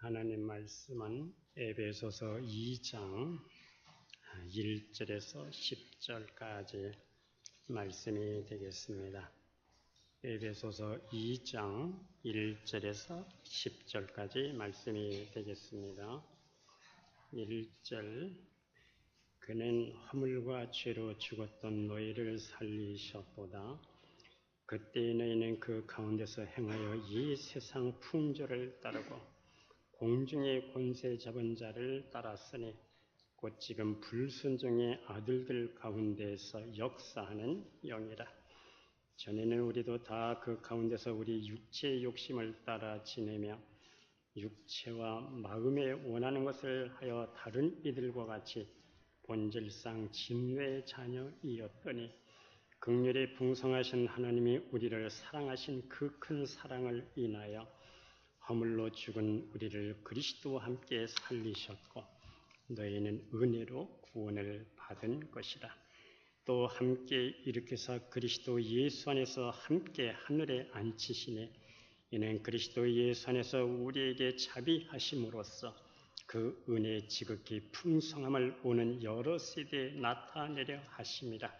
하나님 말씀은 에베소서 2장 1절에서 10절까지 말씀이 되겠습니다. 에베소서 2장 1절에서 10절까지 말씀이 되겠습니다. 1절 그는 허물과 죄로 죽었던 너희를 살리셨도다. 그때 너희는 그 가운데서 행하여 이 세상 풍조를 따르고 공중의 권세 잡은 자를 따랐으니 곧 지금 불순종의 아들들 가운데서 역사하는 영이라. 전에는 우리도 다 그 가운데서 우리 육체의 욕심을 따라 지내며 육체와 마음에 원하는 것을 하여 다른 이들과 같이 본질상 진노의 자녀이었더니 긍휼이 풍성하신 하나님이 우리를 사랑하신 그 큰 사랑을 인하여 허물로 죽은 우리를 그리스도와 함께 살리셨고 너희는 은혜로 구원을 받은 것이라. 또 함께 일으켜서 그리스도 예수 안에서 함께 하늘에 앉히시니 이는 그리스도 예수 안에서 우리에게 자비하심으로써 그 은혜의 지극히 풍성함을 오는 여러 세대에 나타내려 하심이라.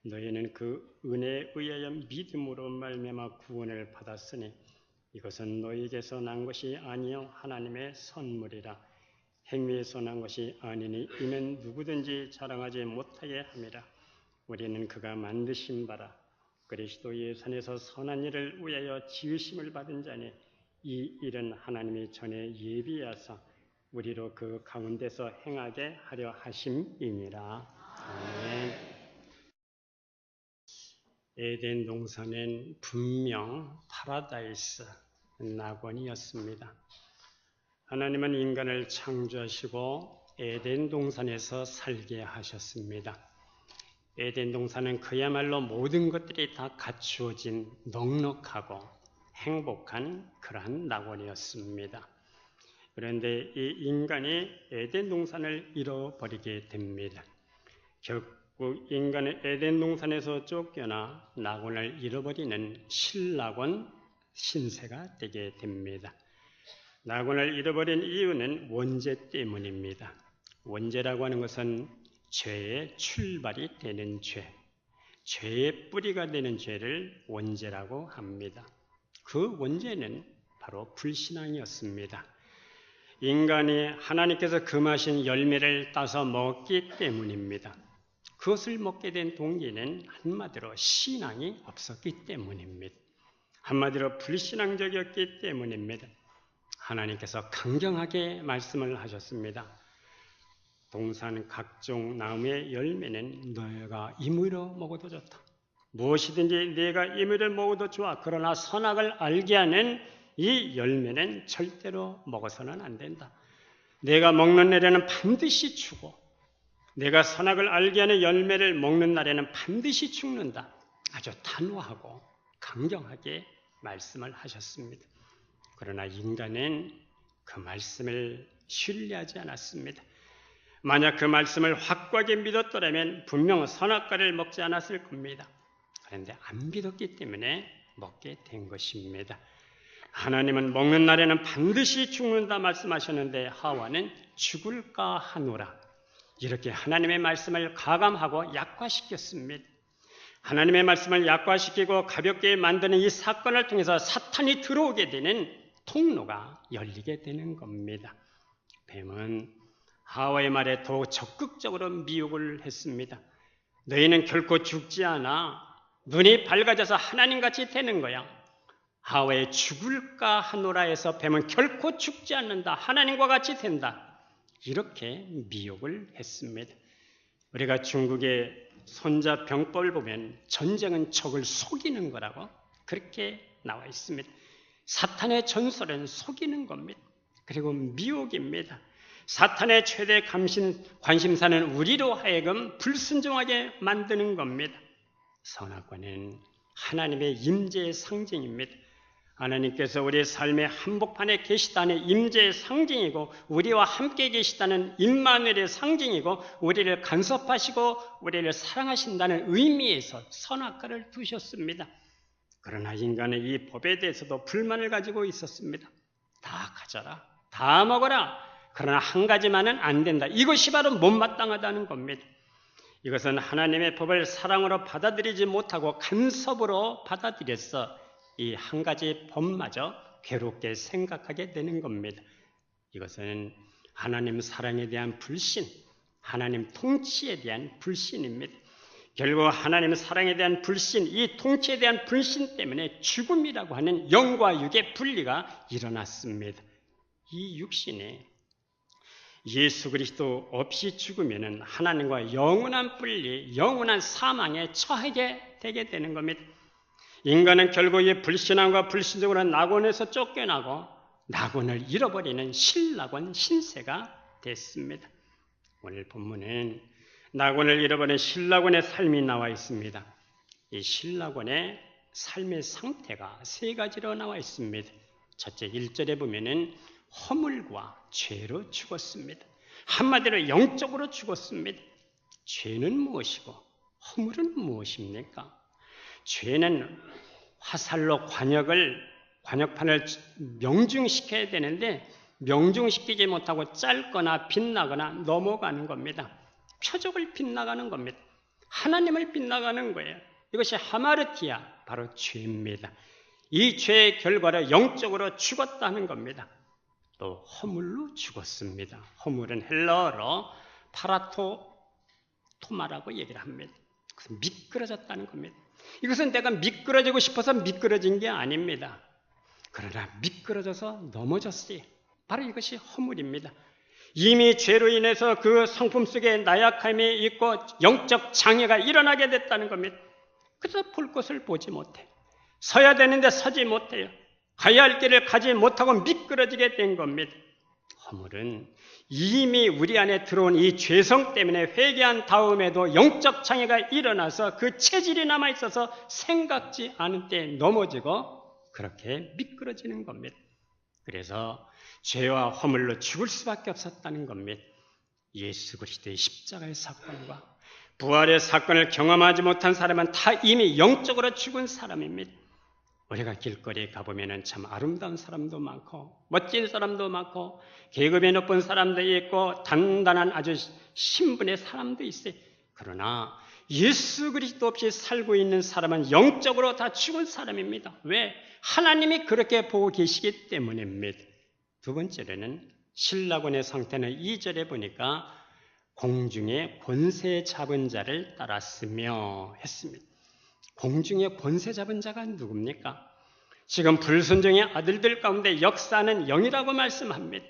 너희는 그 은혜에 의하여 믿음으로 말미암아 구원을 받았으니 이것은 너희에게서 난 것이 아니요 하나님의 선물이라. 행위에서 난 것이 아니니 이는 누구든지 자랑하지 못하게 함이라. 우리는 그가 만드신 바라 그리스도 예수 안에서 선한 일을 위하여 지으심을 받은 자니 이 일은 하나님이 전에 예비하사 우리로 그 가운데서 행하게 하려 하심이니라. 아멘. 에덴 동산은 분명 파라다이스 낙원이었습니다. 하나님은 인간을 창조하시고 에덴 동산에서 살게 하셨습니다. 에덴 동산은 그야말로 모든 것들이 다 갖추어진 넉넉하고 행복한 그러한 낙원이었습니다. 그런데 이 인간이 에덴 동산을 잃어버리게 됩니다. 결국 인간은 에덴 동산에서 쫓겨나 낙원을 잃어버리는 실낙원 신세가 되게 됩니다. 낙원을 잃어버린 이유는 원죄 때문입니다. 원죄라고 하는 것은 죄의 출발이 되는 죄, 죄의 뿌리가 되는 죄를 원죄라고 합니다. 그 원죄는 바로 불신앙이었습니다. 인간이 하나님께서 금하신 열매를 따서 먹기 때문입니다. 그것을 먹게 된 동기는 한마디로 신앙이 없었기 때문입니다. 한마디로 불신앙적이었기 때문입니다. 하나님께서 강경하게 말씀을 하셨습니다. 동산 각종 나무의 열매는 너희가 임의로 먹어도 좋다. 무엇이든지 네가 임의로 먹어도 좋아. 그러나 선악을 알게 하는 이 열매는 절대로 먹어서는 안 된다. 내가 먹는 날에는 반드시 죽고 내가 선악을 알게 하는 열매를 먹는 날에는 반드시 죽는다. 아주 단호하고 강경하게 말씀을 하셨습니다. 그러나 인간은 그 말씀을 신뢰하지 않았습니다. 만약 그 말씀을 확고하게 믿었더라면 분명 선악과를 먹지 않았을 겁니다. 그런데 안 믿었기 때문에 먹게 된 것입니다. 하나님은 먹는 날에는 반드시 죽는다 말씀하셨는데 하와는 죽을까 하노라. 이렇게 하나님의 말씀을 가감하고 약화시켰습니다. 하나님의 말씀을 약화시키고 가볍게 만드는 이 사건을 통해서 사탄이 들어오게 되는 통로가 열리게 되는 겁니다. 뱀은 하와의 말에 더욱 적극적으로 미혹을 했습니다. 너희는 결코 죽지 않아. 눈이 밝아져서 하나님같이 되는 거야. 하와의 죽을까 하노라 해서 뱀은 결코 죽지 않는다. 하나님과 같이 된다. 이렇게 미혹을 했습니다. 우리가 중국의 손자병법을 보면 전쟁은 적을 속이는 거라고 그렇게 나와 있습니다. 사탄의 전설은 속이는 겁니다. 그리고 미혹입니다. 사탄의 최대 관심사는 우리로 하여금 불순종하게 만드는 겁니다. 선악과는 하나님의 임재의 상징입니다. 하나님께서 우리의 삶의 한복판에 계시다는 임재의 상징이고 우리와 함께 계시다는 임마누엘의 상징이고 우리를 간섭하시고 우리를 사랑하신다는 의미에서 선악과를 두셨습니다. 그러나 인간은 이 법에 대해서도 불만을 가지고 있었습니다. 다 가져라. 다 먹어라. 그러나 한 가지만은 안 된다. 이것이 바로 못마땅하다는 겁니다. 이것은 하나님의 법을 사랑으로 받아들이지 못하고 간섭으로 받아들여서 이 한 가지 법마저 괴롭게 생각하게 되는 겁니다. 이것은 하나님 사랑에 대한 불신, 하나님 통치에 대한 불신입니다. 결국 하나님 사랑에 대한 불신, 이 통치에 대한 불신 때문에 죽음이라고 하는 영과 육의 분리가 일어났습니다. 이 육신에 예수 그리스도 없이 죽으면 하나님과 영원한 분리, 영원한 사망에 처하게 되게 되는 겁니다. 인간은 결국 이 불신함과 불신적으로 낙원에서 쫓겨나고 낙원을 잃어버리는 신낙원 신세가 됐습니다. 오늘 본문은 낙원을 잃어버린 신낙원의 삶이 나와 있습니다. 이 신낙원의 삶의 상태가 세 가지로 나와 있습니다. 첫째 1절에 보면은 허물과 죄로 죽었습니다. 한마디로 영적으로 죽었습니다. 죄는 무엇이고 허물은 무엇입니까? 죄는 화살로 관역판을 명중시켜야 되는데 명중시키지 못하고 짧거나 빗나거나 넘어가는 겁니다. 표적을 빗나가는 겁니다. 하나님을 빗나가는 거예요. 이것이 하마르티아, 바로 죄입니다. 이 죄의 결과로 영적으로 죽었다는 겁니다. 또 허물로 죽었습니다. 허물은 헬라어로 파라토마라고 얘기를 합니다. 그래서 미끄러졌다는 겁니다. 이것은 내가 미끄러지고 싶어서 미끄러진 게 아닙니다. 그러나 미끄러져서 넘어졌어요. 바로 이것이 허물입니다. 이미 죄로 인해서 그 성품 속에 나약함이 있고 영적 장애가 일어나게 됐다는 겁니다. 그래서 볼 것을 보지 못해. 서야 되는데 서지 못해요. 가야 할 길을 가지 못하고 미끄러지게 된 겁니다. 허물은 이미 우리 안에 들어온 이 죄성 때문에 회개한 다음에도 영적 장애가 일어나서 그 체질이 남아있어서 생각지 않은 때에 넘어지고 그렇게 미끄러지는 겁니다. 그래서 죄와 허물로 죽을 수밖에 없었다는 겁니다. 예수 그리스도의 십자가의 사건과 부활의 사건을 경험하지 못한 사람은 다 이미 영적으로 죽은 사람입니다. 우리가 길거리에 가보면 참 아름다운 사람도 많고 멋진 사람도 많고 계급이 높은 사람도 있고 단단한 아주 신분의 사람도 있어요. 그러나 예수 그리스도 없이 살고 있는 사람은 영적으로 다 죽은 사람입니다. 왜? 하나님이 그렇게 보고 계시기 때문입니다. 두 번째로는 신낙원의 상태는 2절에 보니까 공중의 권세 잡은 자를 따랐으며 했습니다. 공중의 권세 잡은 자가 누굽니까? 지금 불순종의 아들들 가운데 역사하는 영이라고 말씀합니다.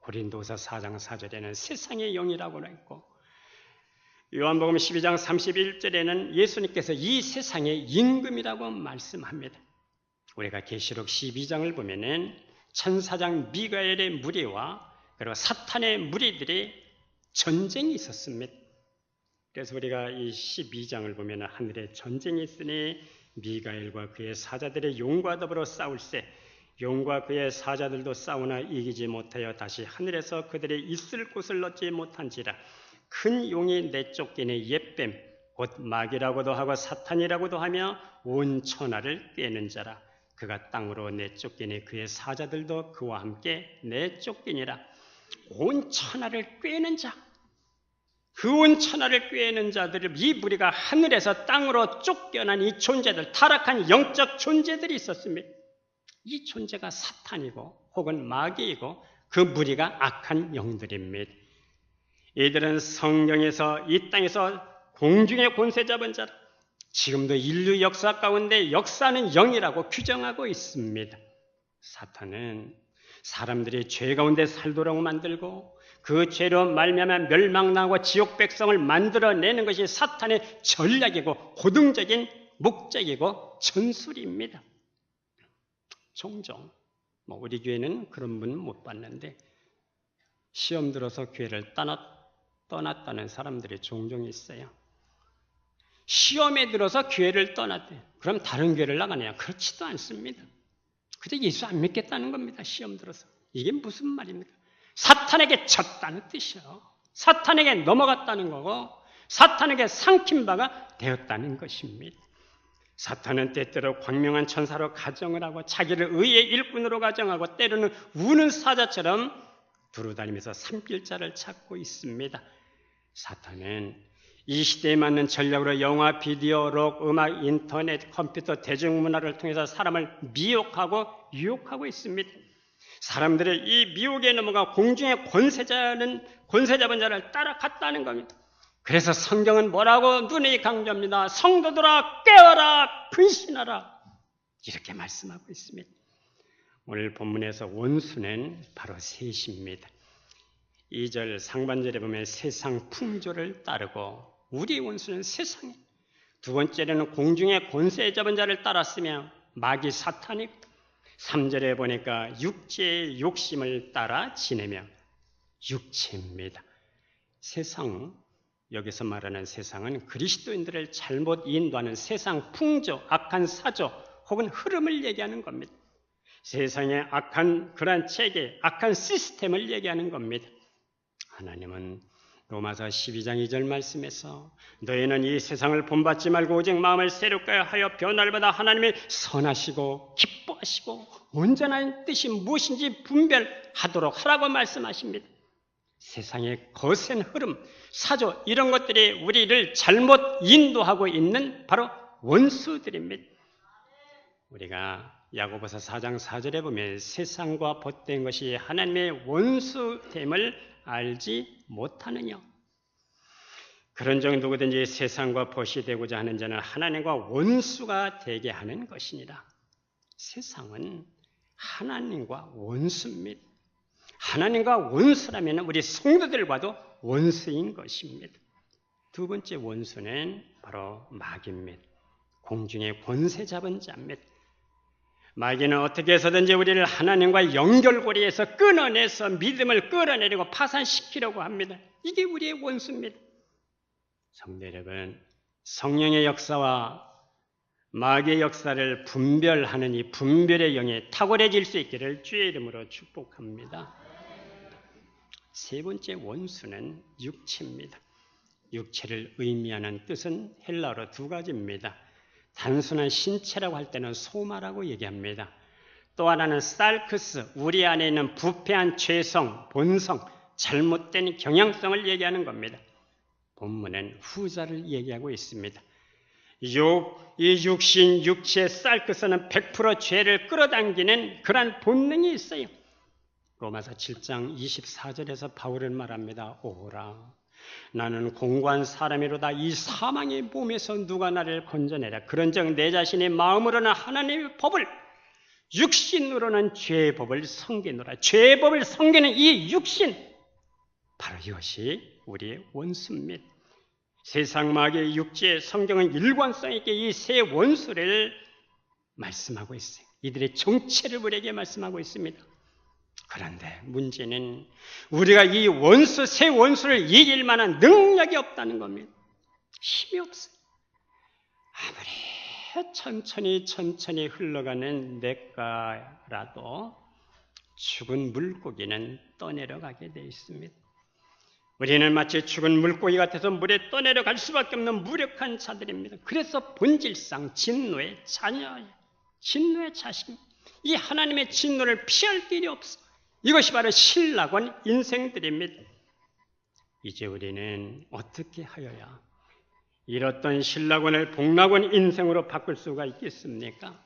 고린도서 4장 4절에는 세상의 영이라고 했고 요한복음 12장 31절에는 예수님께서 이 세상의 임금이라고 말씀합니다. 우리가 계시록 12장을 보면은 천사장 미가엘의 무리와 그리고 사탄의 무리들이 전쟁이 있었습니다. 그래서 우리가 이 12장을 보면 하늘에 전쟁이 있으니 미가엘과 그의 사자들의 용과 더불어 싸울세 용과 그의 사자들도 싸우나 이기지 못하여 다시 하늘에서 그들의 있을 곳을 얻지 못한지라 큰 용이 내쫓기니 옛뱀 곧 마귀라고도 하고 사탄이라고도 하며 온 천하를 꿰는 자라 그가 땅으로 내쫓기니 그의 사자들도 그와 함께 내쫓기니라. 온 천하를 꿰는 자, 그 온 천하를 꿰는 자들을 이 무리가 하늘에서 땅으로 쫓겨난 이 존재들, 타락한 영적 존재들이 있었습니다. 이 존재가 사탄이고 혹은 마귀이고 그 무리가 악한 영들입니다. 이들은 성경에서 이 땅에서 공중의 권세 잡은 자라 지금도 인류 역사 가운데 역사는 영이라고 규정하고 있습니다. 사탄은 사람들이 죄 가운데 살도록 만들고 그 죄로 말미암아 멸망당하고 지옥 백성을 만들어내는 것이 사탄의 전략이고 고등적인 목적이고 전술입니다. 종종 우리 교회는 그런 분 못 봤는데 시험 들어서 교회를 떠났다는 사람들이 종종 있어요. 시험에 들어서 교회를 떠났대. 그럼 다른 교회를 나가냐? 그렇지도 않습니다. 그저 예수 안 믿겠다는 겁니다. 시험 들어서. 이게 무슨 말입니까? 사탄에게 졌다는 뜻이요. 사탄에게 넘어갔다는 거고 사탄에게 삼킨 바가 되었다는 것입니다. 사탄은 때때로 광명한 천사로 가정을 하고 자기를 의의 일꾼으로 가정하고 때로는 우는 사자처럼 두루다니면서 산길자를 찾고 있습니다. 사탄은 이 시대에 맞는 전략으로 영화, 비디오, 록, 음악, 인터넷, 컴퓨터, 대중문화를 통해서 사람을 미혹하고 유혹하고 있습니다. 사람들의 이 미혹에 넘어가 공중의 권세 잡은 자를 따라갔다는 겁니다. 그래서 성경은 뭐라고 눈이 강조합니다. 성도들아 깨어라 근신하라 이렇게 말씀하고 있습니다. 오늘 본문에서 원수는 바로 셋입니다. 2절 상반절에 보면 세상 풍조를 따르고 우리의 원수는 세상이에요. 두 번째로는 공중의 권세 잡은 자를 따랐으며 마귀 사탄이고 3절에 보니까 육체의 욕심을 따라 지내며 육체입니다. 세상, 여기서 말하는 세상은 그리스도인들을 잘못 인도하는 세상 풍조, 악한 사조 혹은 흐름을 얘기하는 겁니다. 세상의 악한 그러한 체계, 악한 시스템을 얘기하는 겁니다. 하나님은 로마서 12장 2절 말씀에서 너희는 이 세상을 본받지 말고 오직 마음을 새롭게 하여 변화를 받아 하나님의 선하시고 기뻐하시고 온전한 뜻이 무엇인지 분별하도록 하라고 말씀하십니다. 세상의 거센 흐름, 사조 이런 것들이 우리를 잘못 인도하고 있는 바로 원수들입니다. 우리가 야고보서 4장 4절에 보면 세상과 벗된 것이 하나님의 원수됨을 알지 못하느냐. 그런 정도든지 세상과 벗이 되고자 하는 자는 하나님과 원수가 되게 하는 것이니라. 세상은 하나님과 원수입니다. 하나님과 원수라면 우리 성도들과도 원수인 것입니다. 두 번째 원수는 바로 마귀입니다. 공중의 권세 잡은 자입니다. 마귀는 어떻게 해서든지 우리를 하나님과 연결고리에서 끊어내서 믿음을 끌어내리고 파산시키려고 합니다. 이게 우리의 원수입니다. 성도 여러분, 성령의 역사와 마귀의 역사를 분별하는 이 분별의 영에 탁월해질 수 있기를 주의 이름으로 축복합니다. 세 번째 원수는 육체입니다. 육체를 의미하는 뜻은 헬라어로 두 가지입니다. 단순한 신체라고 할 때는 소마라고 얘기합니다. 또 하나는 살크스, 우리 안에 있는 부패한 죄성, 본성, 잘못된 경향성을 얘기하는 겁니다. 본문은 후자를 얘기하고 있습니다. 이 육신, 육체, 살크스는 100% 죄를 끌어당기는 그런 본능이 있어요. 로마서 7장 24절에서 바울은 말합니다. 오라, 나는 공고한 사람이로다. 이 사망의 몸에서 누가 나를 건져내라. 그런즉 내 자신의 마음으로는 하나님의 법을, 육신으로는 죄의 법을 섬기노라. 죄의 법을 섬기는 이 육신, 바로 이것이 우리의 원수입니다. 세상 마귀의 육체, 성경은 일관성 있게 이 세 원수를 말씀하고 있어요. 이들의 정체를 우리에게 말씀하고 있습니다. 그런데 문제는 우리가 이 원수, 세 원수를 이길 만한 능력이 없다는 겁니다. 힘이 없어요. 아무리 천천히 흘러가는 냇가라도 죽은 물고기는 떠내려가게 되어 있습니다. 우리는 마치 죽은 물고기 같아서 물에 떠내려갈 수밖에 없는 무력한 자들입니다. 그래서 본질상 진노의 자녀예요. 진노의 자식. 이 하나님의 진노를 피할 길이 없어. 이것이 바로 신락원 인생들입니다. 이제 우리는 어떻게 하여야 이렇던 신락원을 복락원 인생으로 바꿀 수가 있겠습니까?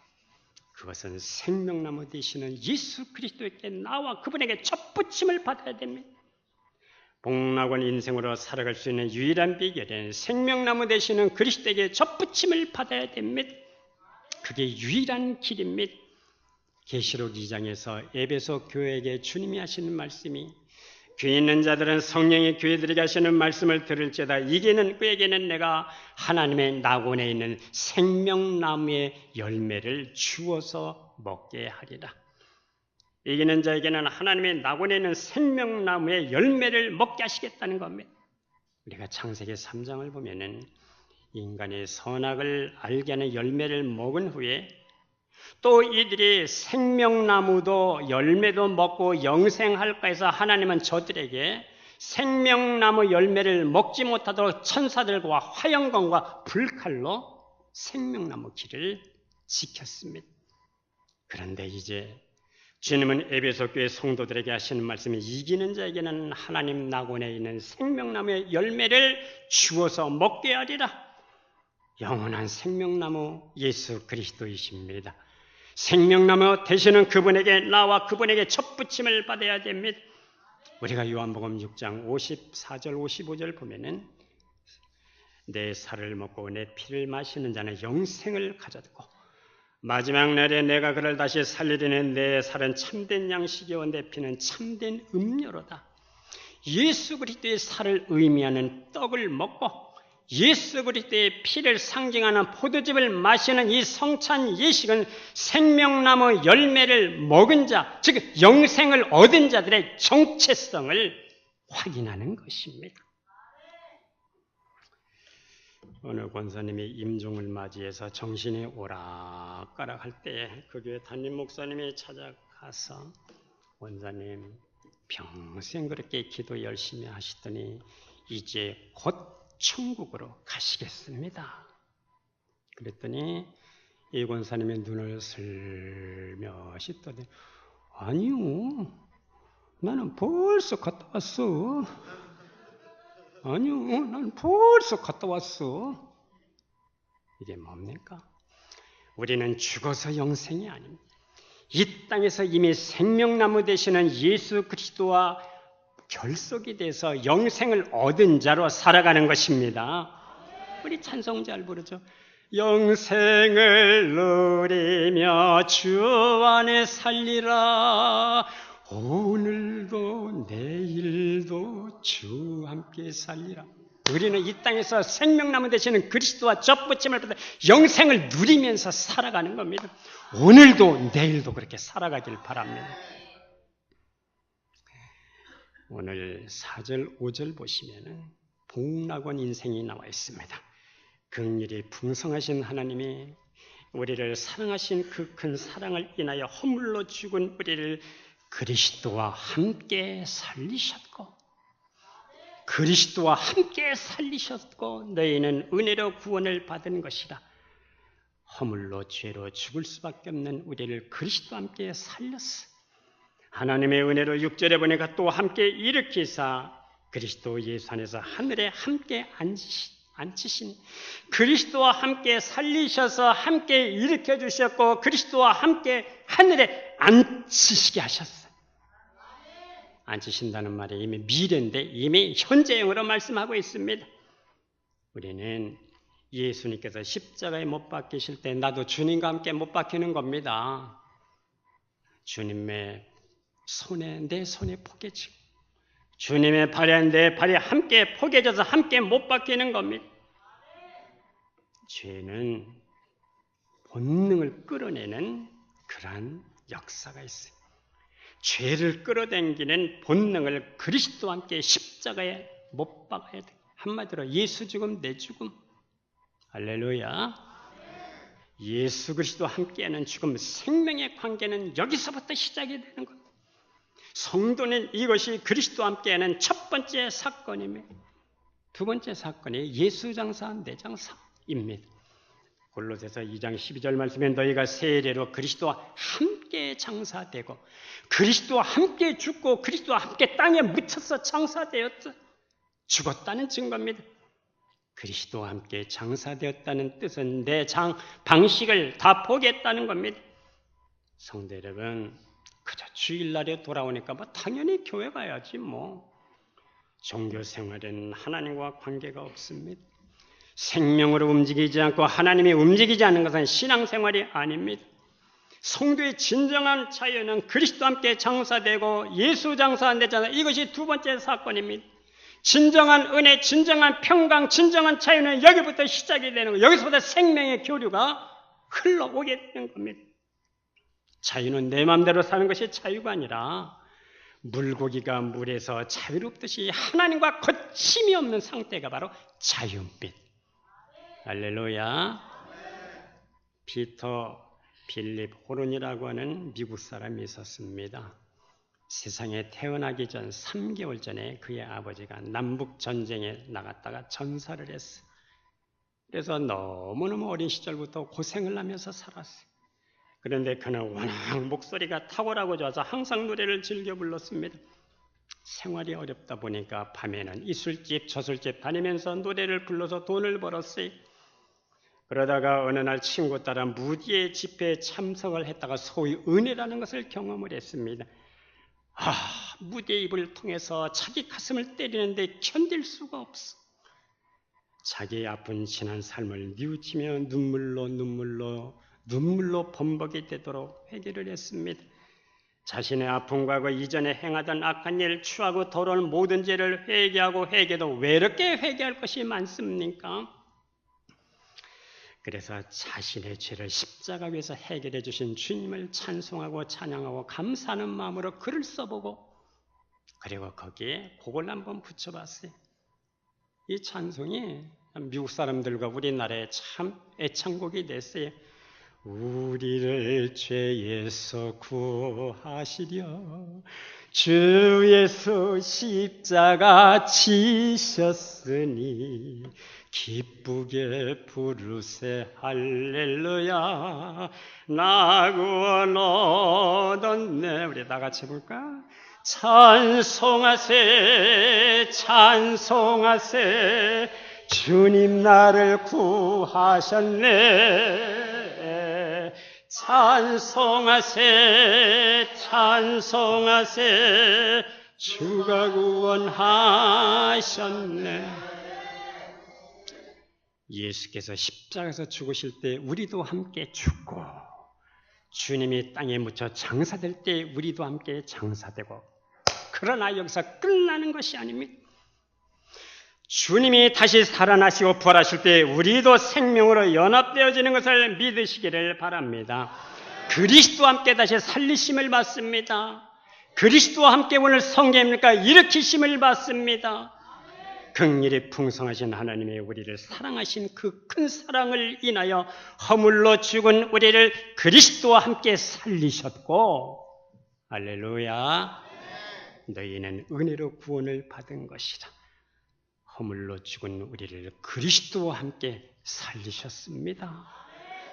그것은 생명나무 되시는 예수 그리스도에게 나와 그분에게 첫부침을 받아야 됩니다. 복락원 인생으로 살아갈 수 있는 유일한 비결은 생명나무 되시는 그리스도에게 첫부침을 받아야 됩니다. 그게 유일한 길입니다. 계시록 2장에서 에베소 교회에게 주님이 하시는 말씀이 귀 있는 자들은 성령의 교회들에게 하시는 말씀을 들을지어다. 이게는 그에게는 내가 하나님의 낙원에 있는 생명나무의 열매를 주어서 먹게 하리라. 이기는 자에게는 하나님의 낙원에 있는 생명나무의 열매를 먹게 하시겠다는 겁니다. 우리가 창세기 3장을 보면은 인간이 선악을 알게 하는 열매를 먹은 후에 또 이들이 생명나무도 열매도 먹고 영생할까 해서 하나님은 저들에게 생명나무 열매를 먹지 못하도록 천사들과 화영검과 불칼로 생명나무 길을 지켰습니다. 그런데 이제 주님은 에베소 교회 성도들에게 하시는 말씀이 이기는 자에게는 하나님 낙원에 있는 생명나무의 열매를 주어서 먹게 하리라. 영원한 생명나무 예수 그리스도이십니다. 생명나무 되시는 그분에게 나와 그분에게 접붙임을 받아야 됩니다. 우리가 요한복음 6장 54절 55절 보면은 내 살을 먹고 내 피를 마시는 자는 영생을 가졌고 마지막 날에 내가 그를 다시 살리리니 내 살은 참된 양식이요 내 피는 참된 음료로다. 예수 그리스도의 살을 의미하는 떡을 먹고 예수 그리스도의 피를 상징하는 포도즙을 마시는 이 성찬 예식은 생명나무 열매를 먹은 자, 즉 영생을 얻은 자들의 정체성을 확인하는 것입니다. 어느 권사님이 임종을 맞이해서 정신이 오락가락할 때 그 교회 담임 목사님이 찾아가서 원사님 평생 그렇게 기도 열심히 하시더니 이제 곧 천국으로 가시겠습니다. 그랬더니 이 권사님의 눈을 슬며시 떠더니 아니요, 나는 벌써 갔다 왔어. 아니요, 나는 벌써 갔다 왔어. 이게 뭡니까? 우리는 죽어서 영생이 아닙니다. 이 땅에서 이미 생명나무 되시는 예수 그리스도와 결속이 돼서 영생을 얻은 자로 살아가는 것입니다. 우리 찬송 잘 부르죠. 영생을 누리며 주 안에 살리라. 오늘도 내일도 주 함께 살리라. 우리는 이 땅에서 생명나무 되시는 그리스도와 접붙임을 받아 영생을 누리면서 살아가는 겁니다. 오늘도 내일도 그렇게 살아가길 바랍니다. 오늘 4절 5절 보시면은 복락원 인생이 나와 있습니다. 긍휼이 풍성하신 하나님이 우리를 사랑하신 그 큰 사랑을 인하여 허물로 죽은 우리를 그리스도와 함께 살리셨고 그리스도와 함께 살리셨고 너희는 은혜로 구원을 받은 것이라. 허물로 죄로 죽을 수밖에 없는 우리를 그리스도와 함께 살렸어. 하나님의 은혜로 6절에 보니까 또 함께 일으키사 그리스도 예수 안에서 하늘에 함께 앉히신 그리스도와 함께 살리셔서 함께 일으켜 주셨고 그리스도와 함께 하늘에 앉히시게 하셨어요. 앉히신다는 말이 이미 미래인데 이미 현재형으로 말씀하고 있습니다. 우리는 예수님께서 십자가에 못 박히실 때 나도 주님과 함께 못 박히는 겁니다. 주님의 손에 내 손에 포개지고 주님의 발에 내 발이 함께 포개져서 함께 못 박히는 겁니다. 죄는 본능을 끌어내는 그러한 역사가 있어요. 죄를 끌어당기는 본능을 그리스도와 함께 십자가에 못 박아야 돼. 한마디로 예수 죽음 내 죽음. 할렐루야. 예수 그리스도와 함께하는 죽음, 생명의 관계는 여기서부터 시작이 되는 겁니다. 성도는 이것이 그리스도와 함께하는 첫 번째 사건입니다. 두 번째 사건이 예수 장사 내 장사입니다. 골로새서 2장 12절 말씀에 너희가 세례로 그리스도와 함께 장사되고 그리스도와 함께 죽고 그리스도와 함께 땅에 묻혀서 장사되었다. 죽었다는 증거입니다. 그리스도와 함께 장사되었다는 뜻은 내 방식을 다 포기했다는 겁니다. 성도 여러분, 그저 주일날에 돌아오니까 당연히 교회 가야지 종교 생활은 하나님과 관계가 없습니다. 생명으로 움직이지 않고 하나님이 움직이지 않는 것은 신앙생활이 아닙니다. 성도의 진정한 자유는 그리스도와 함께 장사되고 예수 장사 내 장사, 이것이 두 번째 사건입니다. 진정한 은혜, 진정한 평강, 진정한 자유는 여기부터 시작이 되는 거예요. 여기서부터 생명의 교류가 흘러오게 되는 겁니다. 자유는 내 마음대로 사는 것이 자유가 아니라 물고기가 물에서 자유롭듯이 하나님과 거침이 없는 상태가 바로 자유빛. 할렐루야. 피터 빌립 호른이라고 하는 미국 사람이 있었습니다. 세상에 태어나기 전 3개월 전에 그의 아버지가 남북 전쟁에 나갔다가 전사를 했어요. 그래서 너무너무 어린 시절부터 고생을 하면서 살았어요. 그런데 그는 워낙 목소리가 탁월하고 좋아서 항상 노래를 즐겨 불렀습니다. 생활이 어렵다 보니까 밤에는 이술집 저술집 다니면서 노래를 불러서 돈을 벌었어요. 그러다가 어느 날 친구 따라 무디의 집회에 참석을 했다가 소위 은혜라는 것을 경험을 했습니다. 무디의 입을 통해서 자기 가슴을 때리는데 견딜 수가 없어. 자기의 아픈 지난 삶을 뉘우치며 눈물로 범벅이 되도록 회개를 했습니다. 자신의 아픈 과거 이전에 행하던 악한 일을 취하고 더러운 모든 죄를 회개하고 회개도 왜 이렇게 회개할 것이 많습니까? 그래서 자신의 죄를 십자가 위에서 해결해 주신 주님을 찬송하고 찬양하고 감사하는 마음으로 글을 써보고 그리고 거기에 곡을 한번 붙여봤어요. 이 찬송이 미국 사람들과 우리나라에 참 애창곡이 됐어요. 우리를 죄에서 구하시려 주 예수 십자가 지셨으니 기쁘게 부르세 할렐루야 나 구원 얻었네. 우리 다 같이 해볼까? 찬송하세 찬송하세 주님 나를 구하셨네. 찬송하세 찬송하세 주가 구원하셨네. 예수께서 십자가에서 죽으실 때 우리도 함께 죽고 주님이 땅에 묻혀 장사될 때 우리도 함께 장사되고 그러나 여기서 끝나는 것이 아닙니다. 주님이 다시 살아나시고 부활하실 때 우리도 생명으로 연합되어지는 것을 믿으시기를 바랍니다. 그리스도와 함께 다시 살리심을 받습니다. 그리스도와 함께 오늘 성경입니까? 일으키심을 받습니다. 긍휼이 풍성하신 하나님의 우리를 사랑하신 그 큰 사랑을 인하여 허물로 죽은 우리를 그리스도와 함께 살리셨고 할렐루야 너희는 은혜로 구원을 받은 것이다. 허물로 죽은 우리를 그리스도와 함께 살리셨습니다.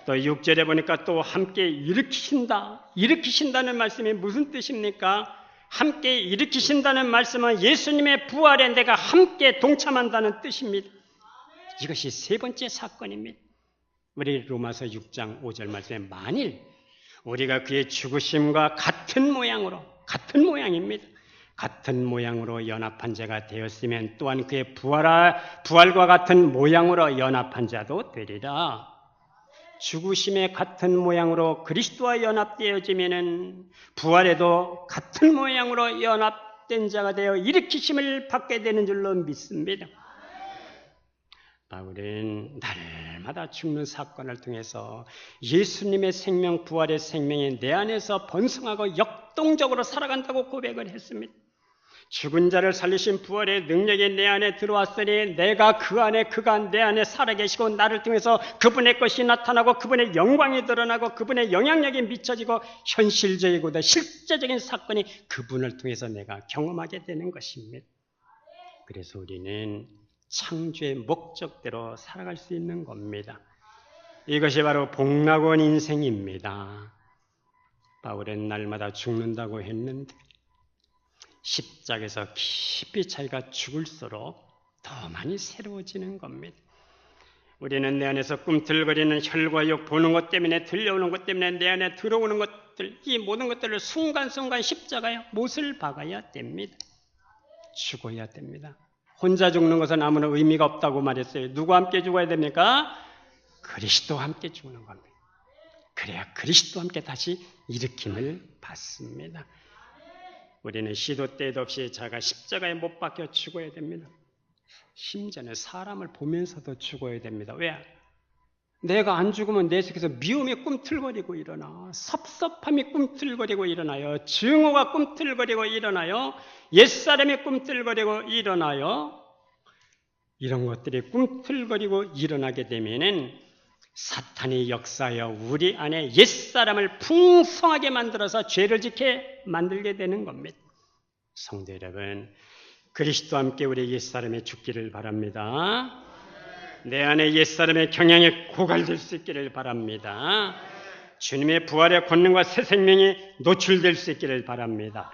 또 6절에 보니까 또 함께 일으키신다. 일으키신다는 말씀이 무슨 뜻입니까? 함께 일으키신다는 말씀은 예수님의 부활에 내가 함께 동참한다는 뜻입니다. 이것이 세 번째 사건입니다. 우리 로마서 6장 5절 말씀에 만일 우리가 그의 죽으심과 같은 모양입니다. 같은 모양으로 연합한 자가 되었으면 또한 그의 부활과 같은 모양으로 연합한 자도 되리라. 죽으심의 같은 모양으로 그리스도와 연합되어지면은 부활에도 같은 모양으로 연합된 자가 되어 일으키심을 받게 되는 줄로 믿습니다. 바울은 날마다 죽는 사건을 통해서 예수님의 생명, 부활의 생명이 내 안에서 번성하고 역동적으로 살아간다고 고백을 했습니다. 죽은 자를 살리신 부활의 능력이 내 안에 들어왔으니 내가 그 안에 그가 내 안에 살아계시고 나를 통해서 그분의 것이 나타나고 그분의 영광이 드러나고 그분의 영향력이 미쳐지고 현실적이고 실제적인 사건이 그분을 통해서 내가 경험하게 되는 것입니다. 그래서 우리는 창조의 목적대로 살아갈 수 있는 겁니다. 이것이 바로 복락원 인생입니다. 바울은 날마다 죽는다고 했는데 십자가에서 깊이 자기가 죽을수록 더 많이 새로워지는 겁니다. 우리는 내 안에서 꿈틀거리는 혈과 육 보는 것 때문에 들려오는 것 때문에 내 안에 들어오는 것들 이 모든 것들을 순간순간 십자가에 못을 박아야 됩니다. 죽어야 됩니다. 혼자 죽는 것은 아무런 의미가 없다고 말했어요. 누구와 함께 죽어야 됩니까? 그리스도와 함께 죽는 겁니다. 그래야 그리스도와 함께 다시 일으킴을 받습니다. 우리는 시도 때도 없이 자가 십자가에 못 박혀 죽어야 됩니다. 심지어는 사람을 보면서도 죽어야 됩니다. 왜? 내가 안 죽으면 내 속에서 미움이 꿈틀거리고 일어나, 섭섭함이 꿈틀거리고 일어나요, 증오가 꿈틀거리고 일어나요, 옛사람이 꿈틀거리고 일어나요. 이런 것들이 꿈틀거리고 일어나게 되면은 사탄이 역사하여 우리 안에 옛사람을 풍성하게 만들어서 죄를 짓게 만들게 되는 겁니다. 성도 여러분, 그리스도와 함께 우리 옛사람이 죽기를 바랍니다. 내 안에 옛사람의 경향에 고갈될 수 있기를 바랍니다. 주님의 부활의 권능과 새 생명이 노출될 수 있기를 바랍니다.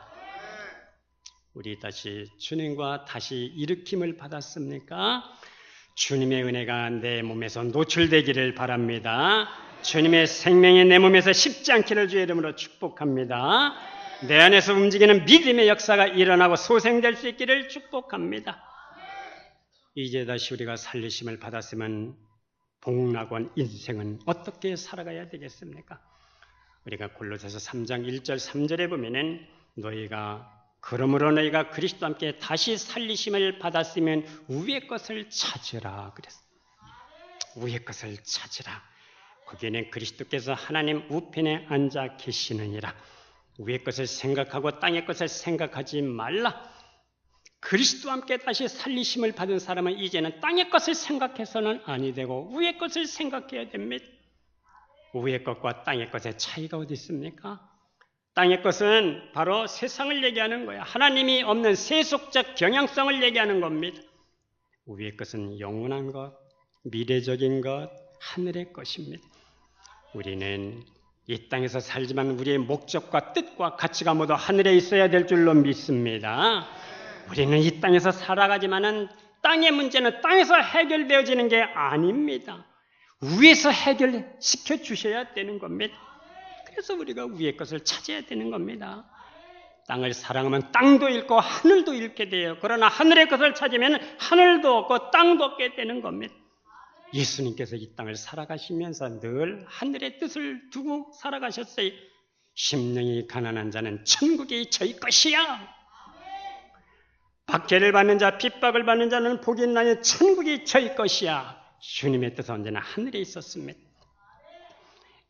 우리 다시 주님과 다시 일으킴을 받았습니까? 주님의 은혜가 내 몸에서 노출되기를 바랍니다. 주님의 생명이 내 몸에서 식지 않기를 주의 이름으로 축복합니다. 내 안에서 움직이는 믿음의 역사가 일어나고 소생될 수 있기를 축복합니다. 이제 다시 우리가 살리심을 받았으면 복락원 인생은 어떻게 살아가야 되겠습니까? 우리가 골로새서 3장 1절 3절에 보면은 그러므로 너희가 그리스도와 함께 다시 살리심을 받았으면 위의 것을 찾으라 그랬어요. 위의 것을 찾으라. 거기에는 그리스도께서 하나님 우편에 앉아 계시느니라. 위의 것을 생각하고 땅의 것을 생각하지 말라. 그리스도와 함께 다시 살리심을 받은 사람은 이제는 땅의 것을 생각해서는 아니 되고 위의 것을 생각해야 됩니다. 위의 것과 땅의 것의 차이가 어디 있습니까? 땅의 것은 바로 세상을 얘기하는 거예요. 하나님이 없는 세속적 경향성을 얘기하는 겁니다. 위의 것은 영원한 것, 미래적인 것, 하늘의 것입니다. 우리는 이 땅에서 살지만 우리의 목적과 뜻과 가치가 모두 하늘에 있어야 될 줄로 믿습니다. 우리는 이 땅에서 살아가지만은 땅의 문제는 땅에서 해결되어지는 게 아닙니다. 위에서 해결시켜 주셔야 되는 겁니다. 그래서 우리가 위의 것을 찾아야 되는 겁니다. 땅을 사랑하면 땅도 잃고 하늘도 잃게 돼요. 그러나 하늘의 것을 찾으면 하늘도 얻고 땅도 얻게 되는 겁니다. 예수님께서 이 땅을 살아가시면서 늘 하늘의 뜻을 두고 살아가셨어요. 심령이 가난한 자는 천국이 저희 것이야. 박해를 받는 자, 핍박을 받는 자는 복이 있나니 천국이 저희 것이야. 주님의 뜻은 언제나 하늘에 있었습니다.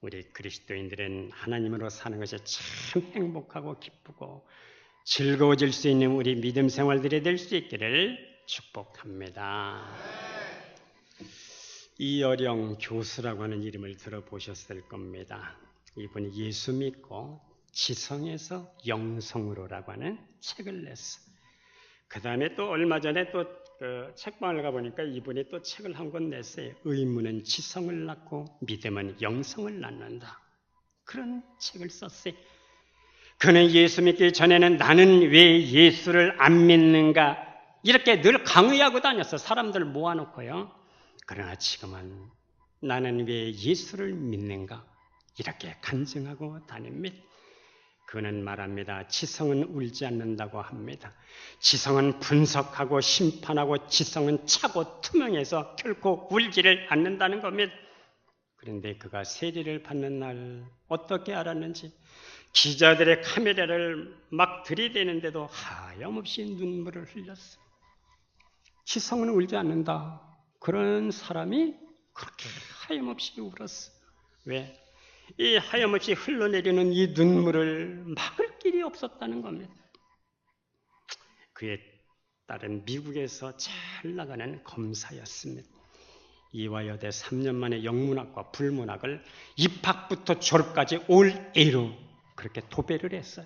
우리 그리스도인들은 하나님으로 사는 것이 참 행복하고 기쁘고 즐거워질 수 있는 우리 믿음 생활들이 될 수 있기를 축복합니다. 이어령 교수라고 하는 이름을 들어보셨을 겁니다. 이분이 예수 믿고 지성에서 영성으로라고 하는 책을 냈어요. 그 다음에 또 얼마 전에 또 책방을 가보니까 이분이 또 책을 한 권 냈어요. 의문은 지성을 낳고 믿음은 영성을 낳는다. 그런 책을 썼어요. 그는 예수 믿기 전에는 나는 왜 예수를 안 믿는가 이렇게 늘 강의하고 다녔어. 사람들 모아놓고요. 그러나 지금은 나는 왜 예수를 믿는가 이렇게 간증하고 다닙니다. 그는 말합니다. 지성은 울지 않는다고 합니다. 지성은 분석하고 심판하고 지성은 차고 투명해서 결코 울지를 않는다는 겁니다. 그런데 그가 세리를 받는 날 어떻게 알았는지 기자들의 카메라를 막 들이대는데도 하염없이 눈물을 흘렸어요. 지성은 울지 않는다. 그런 사람이 그렇게 하염없이 울었어요. 왜? 이 하염없이 흘러내리는 이 눈물을 막을 길이 없었다는 겁니다. 그의 딸은 미국에서 잘 나가는 검사였습니다. 이화여대 3년 만에 영문학과 불문학을 입학부터 졸업까지 올 A로 그렇게 도배를 했어요.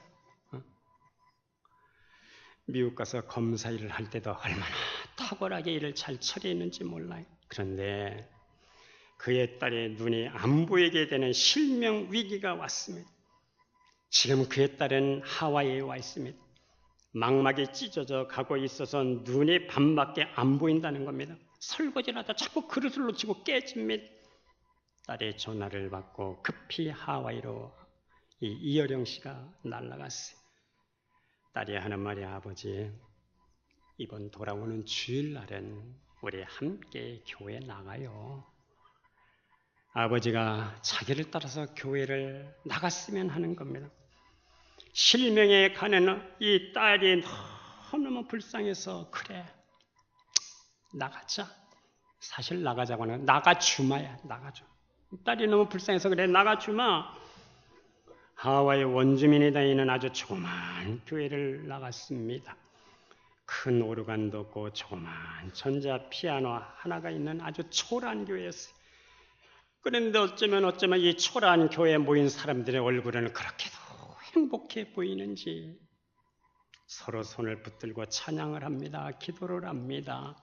미국 가서 검사 일을 할 때도 얼마나 탁월하게 일을 잘 처리했는지 몰라요. 그런데 그의 딸의 눈이 안 보이게 되는 실명 위기가 왔습니다. 지금 그의 딸은 하와이에 와 있습니다. 망막이 찢어져 가고 있어서 눈이 반밖에 안 보인다는 겁니다. 설거지를 하다 자꾸 그릇을 놓치고 깨집니다. 딸의 전화를 받고 급히 하와이로 이어령 씨가 날아갔어요. 딸이 하는 말이 아버지 이번 돌아오는 주일날은 우리 함께 교회 나가요. 아버지가 자기를 따라서 교회를 나갔으면 하는 겁니다. 실명에 가는 이 딸이 너무너무 불쌍해서 그래 나가자. 사실 나가자고 하는 나가주마야. 나가줘. 딸이 너무 불쌍해서 그래 나가주마. 하와이 원주민이 다니는 아주 조그만 교회를 나갔습니다. 큰 오르간도 없고 조그만 전자 피아노 하나가 있는 아주 초라한 교회였어요. 그런데 어쩌면 이 초라한 교회에 모인 사람들의 얼굴은 그렇게도 행복해 보이는지 서로 손을 붙들고 찬양을 합니다. 기도를 합니다.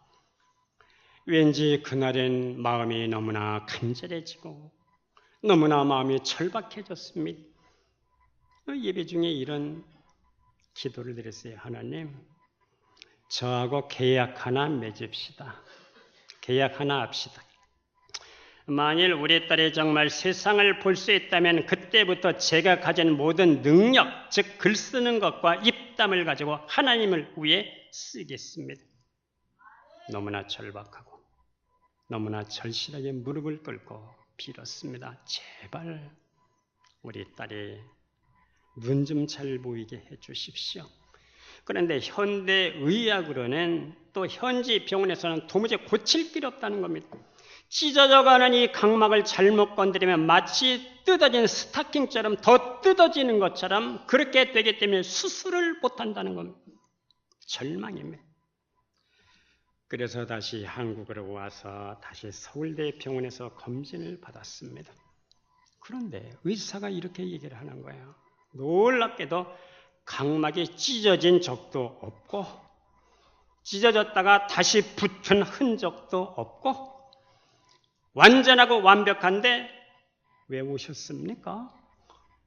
왠지 그날엔 마음이 너무나 간절해지고 너무나 마음이 절박해졌습니다. 예배 중에 이런 기도를 드렸어요. 하나님, 저하고 계약 하나 맺읍시다. 계약 하나 합시다. 만일 우리 딸이 정말 세상을 볼 수 있다면 그때부터 제가 가진 모든 능력, 즉 글 쓰는 것과 입담을 가지고 하나님을 위해 쓰겠습니다. 너무나 절박하고 너무나 절실하게 무릎을 꿇고 빌었습니다. 제발 우리 딸이 눈 좀 잘 보이게 해 주십시오. 그런데 현대의학으로는 또 현지 병원에서는 도무지 고칠 길이 없다는 겁니다. 찢어져가는 이 각막을 잘못 건드리면 마치 뜯어진 스타킹처럼 더 뜯어지는 것처럼 그렇게 되기 때문에 수술을 못한다는 겁니다. 절망입니다. 그래서 다시 한국으로 와서 다시 서울대 병원에서 검진을 받았습니다. 그런데 의사가 이렇게 얘기를 하는 거예요. 놀랍게도 각막이 찢어진 적도 없고 찢어졌다가 다시 붙은 흔적도 없고 완전하고 완벽한데 왜 오셨습니까?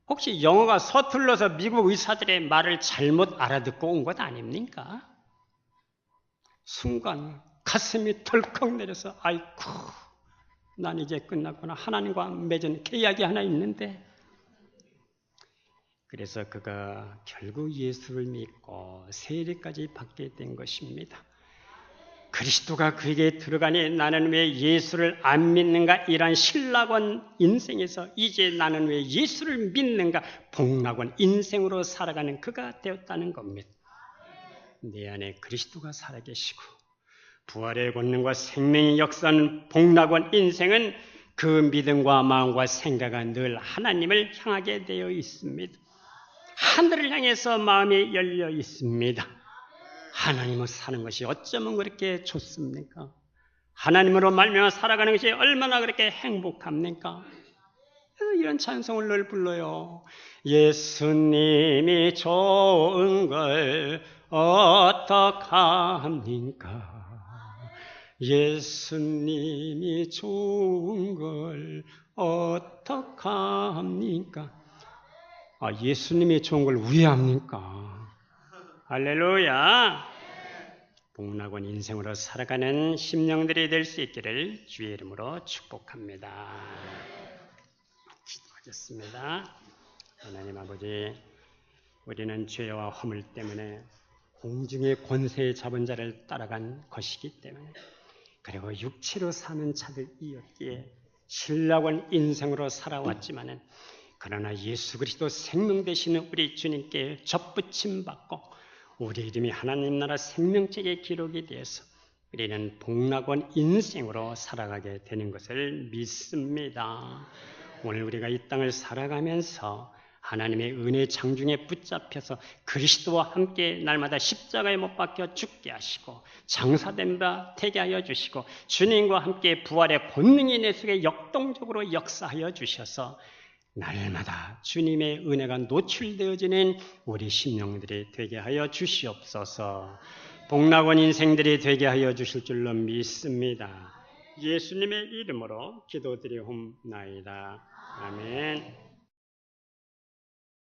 혹시 영어가 서툴러서 미국 의사들의 말을 잘못 알아듣고 온 것 아닙니까? 순간 가슴이 덜컥 내려서 아이쿠, 난 이제 끝났구나. 하나님과 맺은 계약이 하나 있는데. 그래서 그가 결국 예수를 믿고 세례까지 받게 된 것입니다. 그리스도가 그에게 들어가니 나는 왜 예수를 안 믿는가? 이런 신락원 인생에서 이제 나는 왜 예수를 믿는가? 복락원 인생으로 살아가는 그가 되었다는 겁니다. 내 안에 그리스도가 살아계시고 부활의 권능과 생명의 역사는 복락원 인생은 그 믿음과 마음과 생각은 늘 하나님을 향하게 되어 있습니다. 하늘을 향해서 마음이 열려 있습니다. 하나님을 사는 것이 어쩌면 그렇게 좋습니까? 하나님으로 말미암아 살아가는 것이 얼마나 그렇게 행복합니까? 이런 찬송을 늘 불러요. 예수님이 좋은 걸 어떡합니까? 예수님이 좋은 걸 어떡합니까? 예수님이 좋은 걸 왜 합니까? 할렐루야! 복락원 인생으로 살아가는 심령들이 될 수 있기를 주의 이름으로 축복합니다. 기도하겠습니다. 하나님 아버지, 우리는 죄와 허물 때문에 공중의 권세에 잡은 자를 따라간 것이기 때문에 그리고 육체로 사는 자들이었기에 신락원 인생으로 살아왔지만은 그러나 예수 그리스도 생명 되시는 우리 주님께 접붙임 받고 우리 이름이 하나님 나라 생명책에 기록이 되어서 우리는 복락원 인생으로 살아가게 되는 것을 믿습니다. 오늘 우리가 이 땅을 살아가면서 하나님의 은혜 장중에 붙잡혀서 그리스도와 함께 날마다 십자가에 못 박혀 죽게 하시고 장사된 바 되게 하여 주시고 주님과 함께 부활의 권능이 내 속에 역동적으로 역사하여 주셔서 날마다 주님의 은혜가 노출되어지는 우리 심령들이 되게 하여 주시옵소서. 복락원 인생들이 되게 하여 주실 줄로 믿습니다. 예수님의 이름으로 기도드리옵나이다. 아멘.